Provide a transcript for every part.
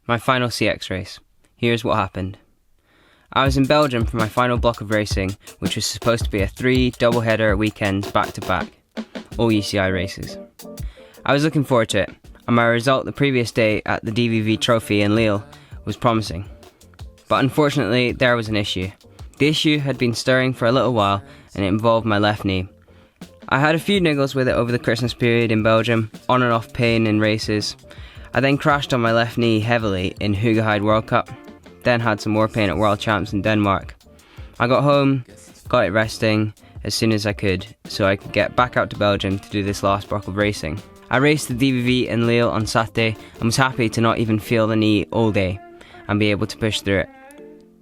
My final CX race. Here's what happened. I was in Belgium for my final block of racing, which was supposed to be a 3 double-header weekends back-to-back, all UCI races. I was looking forward to it, and my result the previous day at the DVV Trophy in Lille was promising. But unfortunately, there was an issue. The issue had been stirring for a little while, and it involved my left knee. I had a few niggles with it over the Christmas period in Belgium, on and off pain in races. I then crashed on my left knee heavily in Hoogerheide World Cup, then had some more pain at World Champs in Denmark. I got home, got it resting as soon as I could, so I could get back out to Belgium to do this last block of racing. I raced the DVV in Lille on Saturday and was happy to not even feel the knee all day and be able to push through it.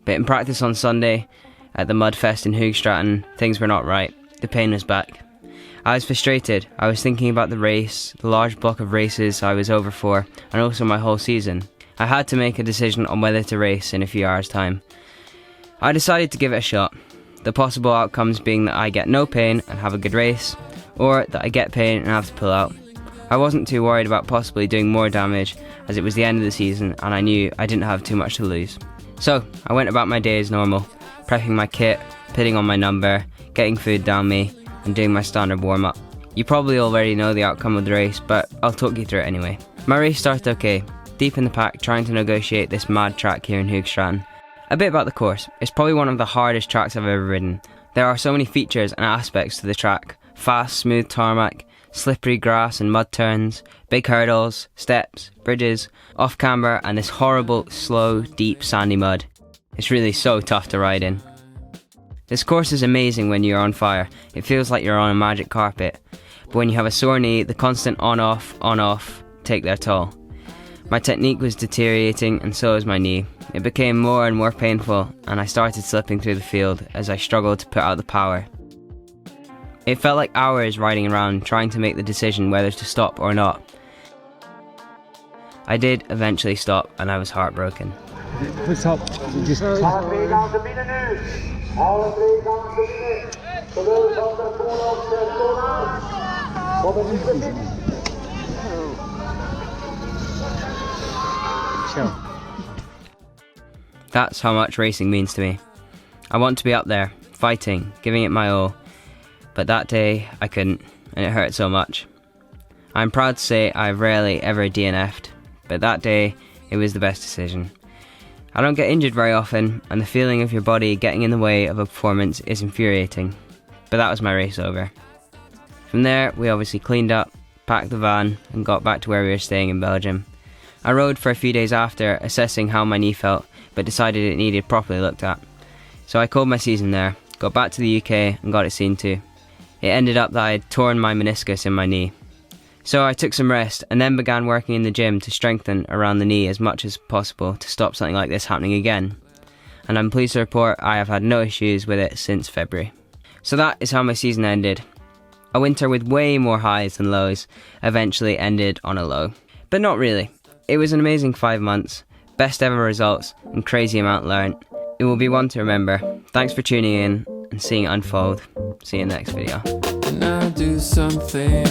But in practice on Sunday at the Mudfest in Hoogstraten, things were not right. The pain was back. I was frustrated. I was thinking about the race, the large block of races I was over for, and also my whole season. I had to make a decision on whether to race in a few hours' time. I decided to give it a shot, the possible outcomes being that I get no pain and have a good race, or that I get pain and have to pull out. I wasn't too worried about possibly doing more damage, as it was the end of the season and I knew I didn't have too much to lose. So I went about my day as normal, prepping my kit, pitting on my number, getting food down me, and doing my standard warm-up. You probably already know the outcome of the race, but I'll talk you through it anyway. My race started okay, deep in the pack trying to negotiate this mad track here in Hoogstraten. A bit about the course. It's probably one of the hardest tracks I've ever ridden. There are so many features and aspects to the track. Fast, smooth tarmac, slippery grass and mud turns, big hurdles, steps, bridges, off-camber, and this horrible, slow, deep, sandy mud. It's really so tough to ride in. This course is amazing when you're on fire. It feels like you're on a magic carpet. But when you have a sore knee, the constant on-off take their toll. My technique was deteriorating and so was my knee. It became more and more painful and I started slipping through the field as I struggled to put out the power. It felt like hours riding around trying to make the decision whether to stop or not. I did eventually stop and I was heartbroken. That's how much racing means to me. I want to be up there, fighting, giving it my all. But that day, I couldn't, and it hurt so much. I'm proud to say I've rarely ever DNF'd, but that day, it was the best decision. I don't get injured very often, and the feeling of your body getting in the way of a performance is infuriating. But that was my race over. From there, we obviously cleaned up, packed the van, and got back to where we were staying in Belgium. I rode for a few days after, assessing how my knee felt, but decided it needed properly looked at. So I called my season there, got back to the UK, and got it seen to. It ended up that I had torn my meniscus in my knee. So I took some rest and then began working in the gym to strengthen around the knee as much as possible to stop something like this happening again. And I'm pleased to report I have had no issues with it since February. So that is how my season ended. A winter with way more highs than lows eventually ended on a low. But not really. It was an amazing 5 months, best ever results and crazy amount learned. It will be one to remember. Thanks for tuning in and seeing it unfold. See you in the next video. And I do something